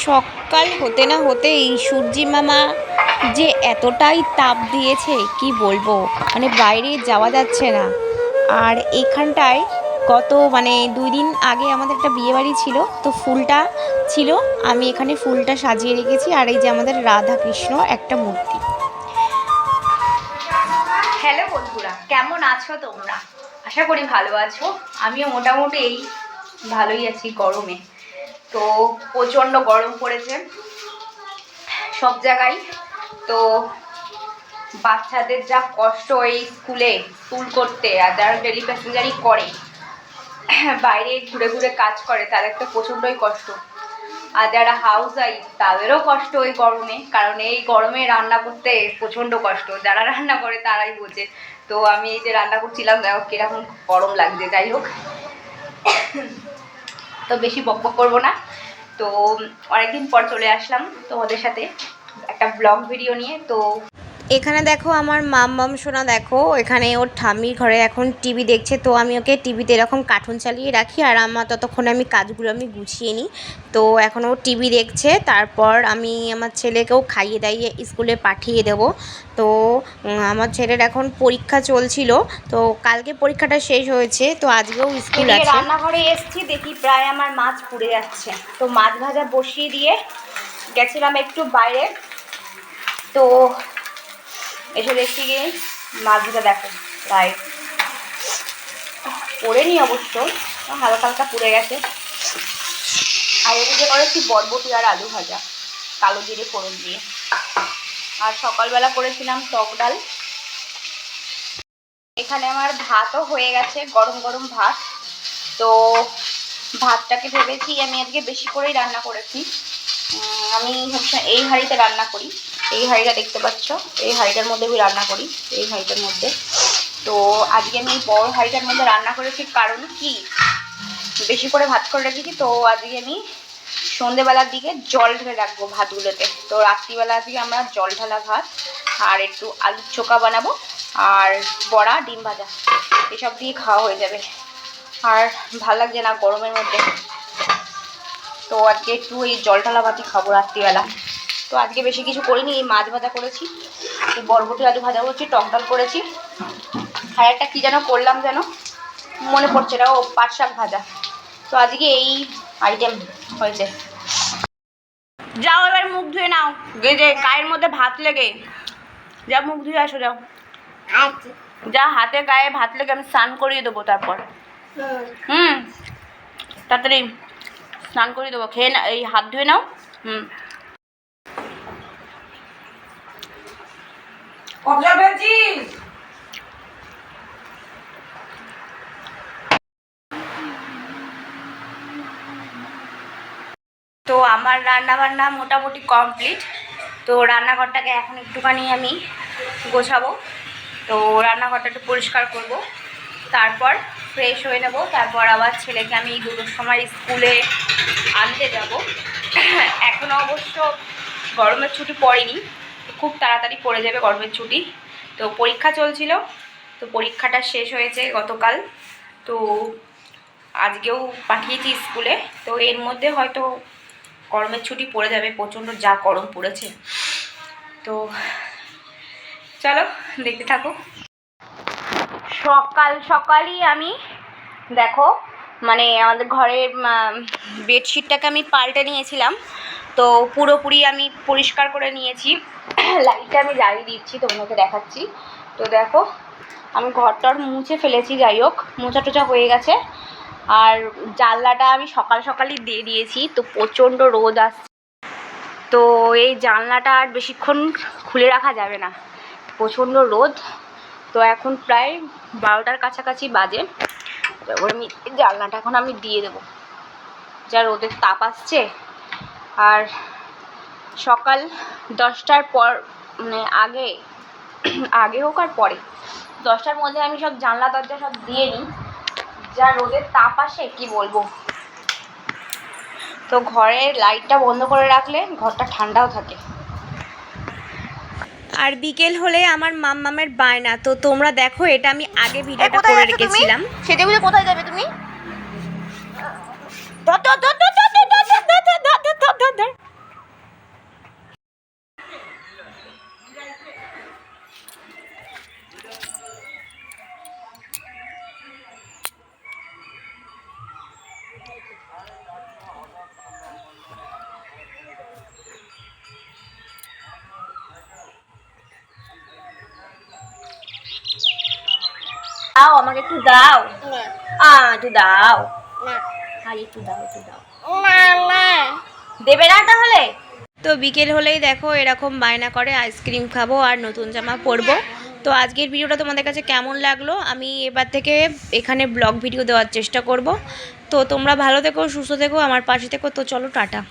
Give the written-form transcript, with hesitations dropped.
সকাল হতে না হতেই সূর্যি মামা যে এতটাই তাপ দিয়েছে কি বলবো, মানে বাইরে যাওয়া যাচ্ছে না। আর এখানটায় গত 2 দিন আগে আমাদের একটা বিয়েবাড়ি ছিল, তো ফুলটা ছিল, আমি এখানে ফুলটা সাজিয়ে রেখেছি। আর এই যে আমাদের রাধা কৃষ্ণ একটা মূর্তি। হ্যালো বন্ধুরা, কেমন আছো তোমরা? আশা করি ভালো আছো। আমিও মোটামুটি এই ভালোই আছি গরমে। তো প্রচণ্ড গরম পড়েছে সব জায়গায়। তো বাচ্চাদের যা কষ্ট এই স্কুল করতে, আর যারা ডেলি প্যাসেঞ্জারই করে, বাইরে ঘুরে ঘুরে কাজ করে, তাদের তো প্রচণ্ডই কষ্ট। আর যারা হাউস ওয়াইফ তাদেরও কষ্ট এই গরমে, কারণ এই গরমে রান্না করতে প্রচণ্ড কষ্ট। যারা রান্না করে তারাই বোঝে। তো আমি এই যে রান্না করছিলাম, দেখো কিরকম গরম লাগছে। যাই হোক, তো বেশি বকবক করবো না। তো অনেকদিন পর চলে আসলাম তোমাদের সাথে একটা ব্লগ ভিডিও নিয়ে। তো এখানে দেখো আমার মাম্মাম সোনা, দেখো এখানে ওর ঠাম্মির ঘরে এখন টিভি দেখছে। তো আমি ওকে টিভিতে এরকম কার্টুন চালিয়ে রাখি, আর আমার ততক্ষণে আমি কাজগুলো গুছিয়ে নিই। তো এখন ও টিভি দেখছে, তারপর আমি আমার ছেলেকেও খাইয়ে দাইয়ে স্কুলে পাঠিয়ে দেব। তো আমার ছেলের এখন পরীক্ষা চলছিল, তো কালকে পরীক্ষাটা শেষ হয়েছে, তো আজকেও স্কুল আছে। রান্নাঘরে এসছি, দেখি প্রায় আমার মাছ পুড়ে যাচ্ছে। তো মাছ ভাজা বসিয়ে দিয়ে গেছিলাম একটু বাইরে, তো এসে দেখছি গিয়ে মাছ ভাজা দেখো প্রায় পড়েনি, অবশ্য হালকা হালকা পুড়ে গেছে। আর এদিকে করেছি বরবটি আর আলু ভাজা কালো জিরে ফোড়ন দিয়ে। আর সকালবেলা করেছিলাম টক ডাল। এখানে আমার ভাতও হয়ে গেছে, গরম গরম ভাত। তো ভাতটাকে ভেবেছি আমি আজকে বেশি করেই রান্না করেছি। আমি হচ্ছে এই হাঁড়িতে রান্না করি, এই হাঁড়িটা দেখতে পাচ্ছ, এই হাঁড়িটার মধ্যে আমি রান্না করি, এই হাঁড়িটার মধ্যে। তো আজকে আমি বড় হাঁড়িটার মধ্যে রান্না করেছি, কারণ কি বেশি করে ভাত করে রেখেছি। তো আজকে আমি সন্ধেবেলার দিকে জল ঢেলে রাখবো ভাতগুলোতে। তো রাত্রিবেলা আজকে আমরা জল ঢালা ভাত আর একটু আলুর চোখা বানাবো, আর বড়া ডিম ভাজা এসব দিয়ে খাওয়া হয়ে যাবে। আর ভালো লাগছে না গরমের মধ্যে, তো আজকে একটু এই জল ঢালা ভাতই খাবো রাত্রিবেলা। তো আজকে বেশি কিছু করিনি, এই মাছ ভাজা করেছি, এই বরবটি আলু ভাজা করেছি, টক ডাল করেছি, আর একটা কী যেন করলাম যেন মনে পড়ছে না, ও পাট শাক ভাজা। তো আজকে এই আইটেম হয়েছে। যাও এবার মুখ ধুয়ে নাও, যে গায়ের মধ্যে ভাত লেগে, যা মুখ ধুয়ে আসো, যাও যা, হাতে গায়ে ভাত লেগে আমি স্নান করিয়ে দেবো তারপর। তাড়াতাড়ি স্নান করিয়ে দেবো, খেয়ে না, এই হাত ধুয়ে নাও। তো আমার রান্নাবান্না মোটামুটি কমপ্লিট। তো রান্নাঘরটাকে এখন একটুখানি আমি গোছাবো। তো রান্নাঘরটা একটু পরিষ্কার করব, তারপর ফ্রেশ হয়ে নেব, তারপর আবার ছেলেকে আমি 2টোর সময় স্কুলে আনতে যাব। এখনও অবশ্য গরমের ছুটি পড়েনি, খুব তাড়াতাড়ি পড়ে যাবে গরমের ছুটি। তো পরীক্ষা চলছিল, তো পরীক্ষাটা শেষ হয়েছে গতকাল, তো আজকেও পাঠিয়েছি স্কুলে। তো এর মধ্যে হয়তো গরমের ছুটি পড়ে যাবে, প্রচণ্ড যা গরম পড়েছে। তো চলো দেখতে থাকো। সকাল সকালই আমি দেখো আমাদের ঘরের বেডশিটটাকে আমি পাল্টে নিয়েছিলাম, তো পুরোপুরি আমি পরিষ্কার করে নিয়েছি। লাইটটা আমি জ্বালিয়ে দিচ্ছি, তোমাকে দেখাচ্ছি। তো দেখো আমি ঘরটার মুছে ফেলেছি, যাই হোক মোছা টোচা হয়ে গেছে। আর জানলাটা আমি সকাল সকালই দিয়ে দিয়েছি, তো প্রচণ্ড রোদ আসছে, তো এই জানলাটা আর বেশিক্ষণ খুলে রাখা যাবে না, প্রচণ্ড রোদ। তো এখন প্রায় 12টার কাছাকাছি বাজে, তারপর আমি জানলাটা এখন আমি দিয়ে দেবো, যা রোদের তাপ আসছে। আর সকাল 10টার পর আগে হোক আর পরে 10টার মধ্যে আমি সব জানলা দরজা সব দিয়ে নিই, যা রোদের তাপ আসে কি বলবো। তো ঘরের লাইটটা বন্ধ করে রাখলে ঘরটা ঠান্ডাও থাকে। আর বিকেল হলে আমার মাম্মামের বায়না, তো তোমরা দেখো এটা আমি আগে ভিডিওটা করে রেখেছিলাম। সেটা বুঝে কোথায় যাবে তুমি? দাও আমাকে একটু দাও, একটু দাও, না একটু দাও, একটু দাও। না না দেবে না তাহলে? তো বিকেল হলেই দেখো এরকম বায়না করে আইসক্রিম খাবো আর নতুন জামা পরবো। তো আজকের ভিডিওটা তোমাদের কাছে কেমন লাগলো, আমি এবার থেকে এখানে ব্লগ ভিডিও দেওয়ার চেষ্টা করব। তো তোমরা ভালো থেকো, সুস্থ থেকো, আমার পাশে থেকো। তো চলো টাটা।